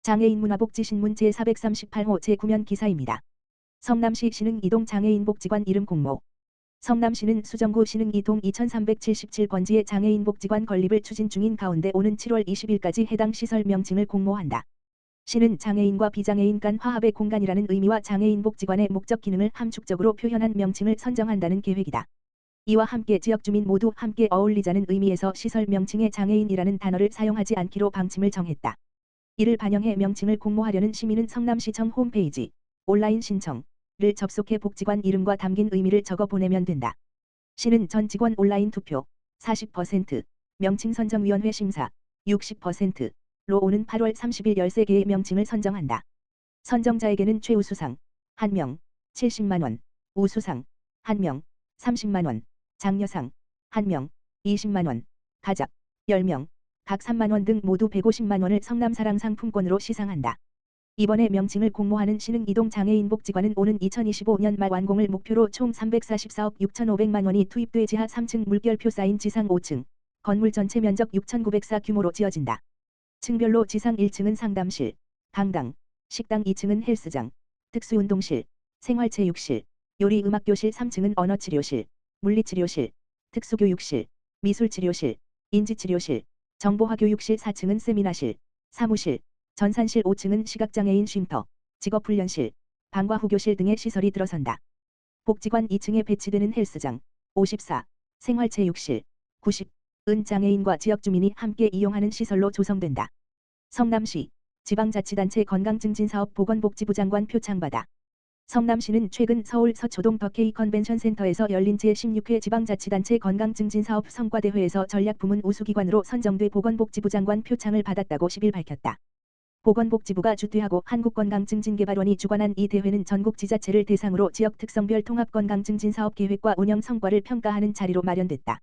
장애인 문화복지신문 제438호 제9면 기사입니다. 성남시 신흥이동 장애인복지관 이름 공모. 성남시는 수정구 신흥이동 2377번지의 장애인복지관 건립을 추진 중인 가운데 오는 7월 20일까지 해당 시설 명칭을 공모한다. 시는 장애인과 비장애인 간 화합의 공간이라는 의미와 장애인복지관의 목적 기능을 함축적으로 표현한 명칭을 선정한다는 계획이다. 이와 함께 지역주민 모두 함께 어울리자는 의미에서 시설 명칭에 장애인이라는 단어를 사용하지 않기로 방침을 정했다. 이를 반영해 명칭을 공모하려는 시민은 성남시청 홈페이지 온라인 신청을 접속해 복지관 이름과 담긴 의미를 적어 보내면 된다. 시는 전 직원 온라인 투표 40%, 명칭 선정위원회 심사 60%로 오는 8월 30일 13개의 명칭을 선정한다. 선정자에게는 최우수상 1명 70만원, 우수상 1명 30만원, 장려상 1명 20만원, 가작 10명 각 3만원 등 모두 150만원을 성남사랑 상품권으로 시상한다. 이번에 명칭을 공모하는 신흥이동 장애인복지관은 오는 2025년 말 완공을 목표로 총 344억 6,500만원이 투입돼 지하 3층 물결표 쌓인 지상 5층, 건물 전체 면적 6,904 규모로 지어진다. 층별로 지상 1층은 상담실, 강당, 식당 2층은 헬스장, 특수운동실, 생활체육실, 요리음악교실 3층은 언어치료실, 물리치료실, 특수교육실, 미술치료실, 인지치료실, 정보화교육실 4층은 세미나실, 사무실, 전산실 5층은 시각장애인 쉼터, 직업훈련실, 방과 후교실 등의 시설이 들어선다. 복지관 2층에 배치되는 헬스장, 54, 생활체육실, 90은 장애인과 지역주민이 함께 이용하는 시설로 조성된다. 성남시, 지방자치단체 건강증진사업 보건복지부 장관 표창받아. 성남시는 최근 서울 서초동 더케이 컨벤션센터에서 열린 제16회 지방자치단체 건강증진사업 성과대회에서 전략부문 우수기관으로 선정돼 보건복지부 장관 표창을 받았다고 10일 밝혔다. 보건복지부가 주최하고 한국건강증진개발원이 주관한 이 대회는 전국 지자체를 대상으로 지역 특성별 통합건강증진사업 계획과 운영 성과를 평가하는 자리로 마련됐다.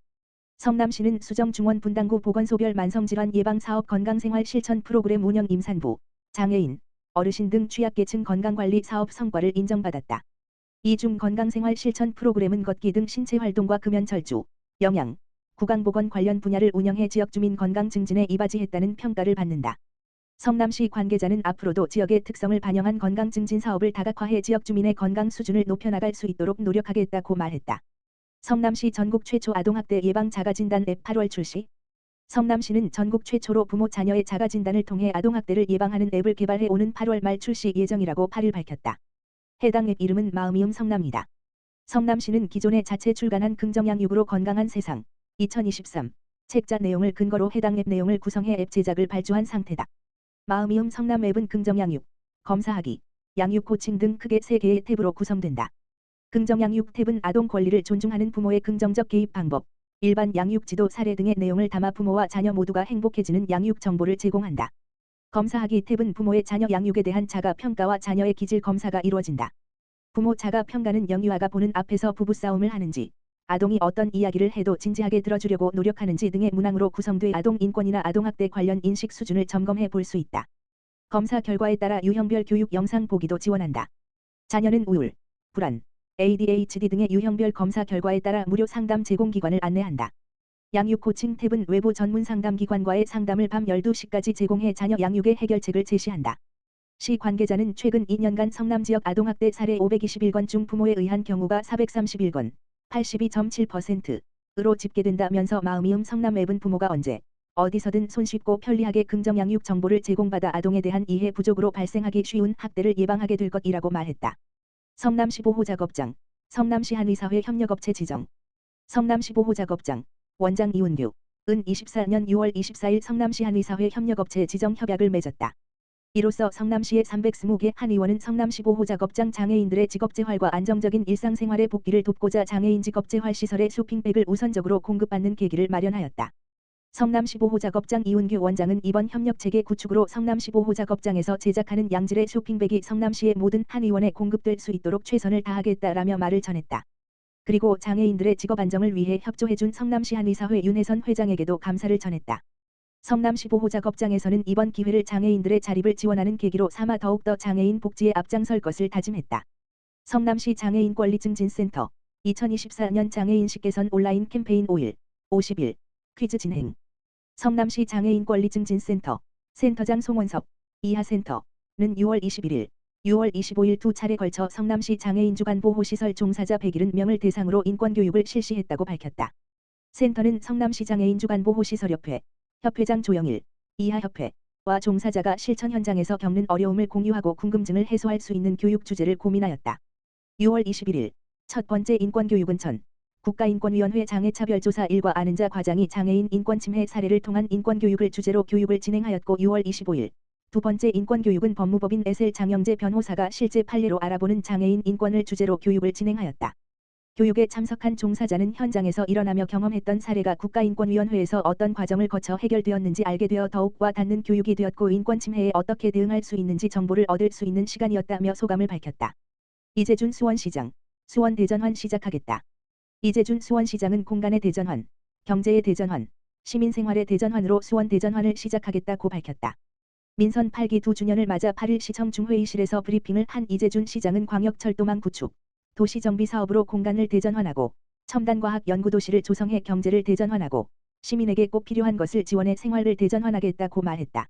성남시는 수정중원 분당구 보건소별 만성질환 예방사업 건강생활 실천 프로그램 운영 임산부, 장애인, 어르신 등 취약계층 건강관리 사업 성과를 인정받았다. 이 중 건강생활 실천 프로그램은 걷기 등 신체활동과 금연철주, 영양, 구강보건 관련 분야를 운영해 지역주민 건강 증진에 이바지했다는 평가를 받는다. 성남시 관계자는 앞으로도 지역의 특성을 반영한 건강 증진 사업을 다각화해 지역주민의 건강 수준을 높여나갈 수 있도록 노력하겠다고 말했다. 성남시 전국 최초 아동학대 예방 자가진단 앱 8월 출시. 성남시는 전국 최초로 부모 자녀의 자가진단을 통해 아동학대를 예방하는 앱을 개발해 오는 8월 말 출시 예정이라고 8일 밝혔다. 해당 앱 이름은 마음이음 성남이다. 성남시는 기존에 자체 출간한 긍정양육으로 건강한 세상 2023 책자 내용을 근거로 해당 앱 내용을 구성해 앱 제작을 발주한 상태다. 마음이음 성남 앱은 긍정양육, 검사하기, 양육 코칭 등 크게 3개의 탭으로 구성된다. 긍정양육 탭은 아동 권리를 존중하는 부모의 긍정적 개입 방법, 일반 양육 지도 사례 등의 내용을 담아 부모와 자녀 모두가 행복해지는 양육 정보를 제공한다. 검사하기 탭은 부모의 자녀 양육에 대한 자가 평가와 자녀의 기질 검사가 이루어진다. 부모 자가 평가는 영유아가 보는 앞에서 부부싸움을 하는지, 아동이 어떤 이야기를 해도 진지하게 들어주려고 노력하는지 등의 문항으로 구성돼 아동 인권이나 아동학대 관련 인식 수준을 점검해 볼 수 있다. 검사 결과에 따라 유형별 교육 영상 보기도 지원한다. 자녀는 우울, 불안, ADHD 등의 유형별 검사 결과에 따라 무료 상담 제공 기관을 안내한다. 양육 코칭 탭은 외부 전문 상담 기관과의 상담을 밤 12시까지 제공해 자녀 양육의 해결책을 제시한다. 시 관계자는 최근 2년간 성남 지역 아동학대 사례 521건 중 부모에 의한 경우가 431건, 82.7%로 집계된다면서 마음이음 성남 앱은 부모가 언제, 어디서든 손쉽고 편리하게 긍정양육 정보를 제공받아 아동에 대한 이해 부족으로 발생하기 쉬운 학대를 예방하게 될 것이라고 말했다. 성남시 보호작업장, 성남시 한의사회 협력업체 지정. 성남시 보호작업장, 원장 이운규, 은 24년 6월 24일 성남시 한의사회 협력업체 지정 협약을 맺었다. 이로써 성남시의 320개 한의원은 성남시 보호작업장 장애인들의 직업재활과 안정적인 일상생활의 복귀를 돕고자 장애인 직업재활 시설의 쇼핑백을 우선적으로 공급받는 계기를 마련하였다. 성남시 보호작업장 이운규 원장은 이번 협력체계 구축으로 성남시 보호작업장에서 제작하는 양질의 쇼핑백이 성남시의 모든 한의원에 공급될 수 있도록 최선을 다하겠다라며 말을 전했다. 그리고 장애인들의 직업 안정을 위해 협조해준 성남시 한의사회 윤혜선 회장에게도 감사를 전했다. 성남시 보호작업장에서는 이번 기회를 장애인들의 자립을 지원하는 계기로 삼아 더욱더 장애인 복지에 앞장설 것을 다짐했다. 성남시 장애인권리증진센터 2024년 장애인식 개선 온라인 캠페인 5일, 50일 퀴즈 진행. 성남시 장애인권리증진센터 센터장 송원섭 이하센터는 6월 21일, 6월 25일 두 차례 걸쳐 성남시 장애인 주간 보호시설 종사자 170명을 대상으로 인권교육을 실시했다고 밝혔다. 센터는 성남시 장애인 주간 보호시설협회, 협회장 조영일, 이하협회와 종사자가 실천 현장에서 겪는 어려움을 공유하고 궁금증을 해소할 수 있는 교육 주제를 고민하였다. 6월 21일, 첫 번째 인권교육은 전 국가인권위원회 장애차별조사 1과 아는 자 과장이 장애인 인권침해 사례를 통한 인권교육을 주제로 교육을 진행하였고 6월 25일, 두 번째 인권교육은 법무법인 SL 장영재 변호사가 실제 판례로 알아보는 장애인 인권을 주제로 교육을 진행하였다. 교육에 참석한 종사자는 현장에서 일어나며 경험했던 사례가 국가인권위원회에서 어떤 과정을 거쳐 해결되었는지 알게 되어 더욱 와 닿는 교육이 되었고 인권침해에 어떻게 대응할 수 있는지 정보를 얻을 수 있는 시간이었다며 소감을 밝혔다. 이재준 수원시장, 수원 대전환 시작하겠다. 이재준 수원시장은 공간의 대전환, 경제의 대전환, 시민생활의 대전환으로 수원 대전환을 시작하겠다고 밝혔다. 민선 8기 2주년을 맞아 8일 시청 중회의실에서 브리핑을 한 이재준 시장은 광역철도망 구축, 도시정비 사업으로 공간을 대전환하고 첨단과학 연구도시를 조성해 경제를 대전환하고 시민에게 꼭 필요한 것을 지원해 생활을 대전환하겠다고 말했다.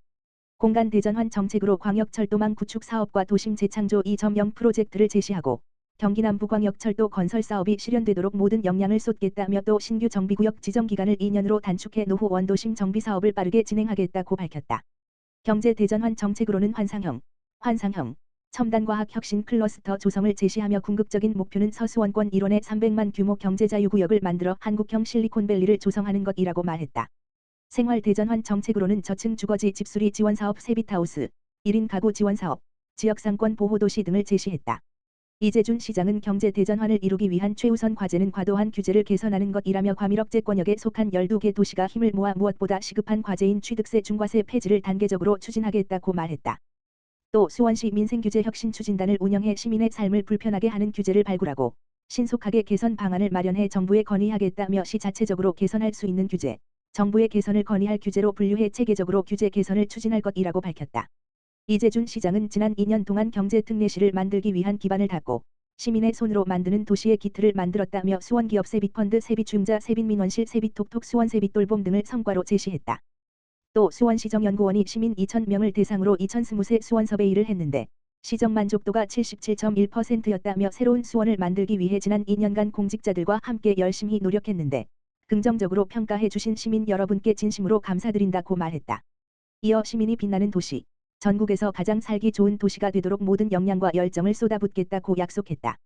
공간 대전환 정책으로 광역철도망 구축 사업과 도심 재창조 2.0 프로젝트를 제시하고 경기 남부광역철도 건설 사업이 실현되도록 모든 역량을 쏟겠다며 또 신규 정비구역 지정 기간을 2년으로 단축해 노후 원도심 정비 사업을 빠르게 진행하겠다고 밝혔다. 경제 대전환 정책으로는 환상형, 첨단과학 혁신 클러스터 조성을 제시하며 궁극적인 목표는 서수원권 1원의 300만 규모 경제자유구역을 만들어 한국형 실리콘밸리를 조성하는 것이라고 말했다. 생활 대전환 정책으로는 저층 주거지 집수리 지원사업 세비타우스, 1인 가구 지원사업, 지역상권 보호도시 등을 제시했다. 이재준 시장은 경제 대전환을 이루기 위한 최우선 과제는 과도한 규제를 개선하는 것이라며 과밀억제권역에 속한 12개 도시가 힘을 모아 무엇보다 시급한 과제인 취득세 중과세 폐지를 단계적으로 추진하겠다고 말했다. 또 수원시 민생규제혁신추진단을 운영해 시민의 삶을 불편하게 하는 규제를 발굴하고 신속하게 개선 방안을 마련해 정부에 건의하겠다며 시 자체적으로 개선할 수 있는 규제, 정부의 개선을 건의할 규제로 분류해 체계적으로 규제 개선을 추진할 것이라고 밝혔다. 이재준 시장은 지난 2년 동안 경제특례시를 만들기 위한 기반을 닦고 시민의 손으로 만드는 도시의 기틀을 만들었다며 수원기업 세빛펀드 세빛중자 세빛민원실 세빛톡톡 수원 세빛돌봄 등을 성과로 제시했다. 또 수원시정연구원이 시민 2,000명을 대상으로 2020세 수원 서베이를 했는데 시정 만족도가 77.1%였다며 새로운 수원을 만들기 위해 지난 2년간 공직자들과 함께 열심히 노력했는데 긍정적으로 평가해 주신 시민 여러분께 진심으로 감사드린다고 말했다. 이어 시민이 빛나는 도시, 전국에서 가장 살기 좋은 도시가 되도록 모든 역량과 열정을 쏟아붓겠다고 약속했다.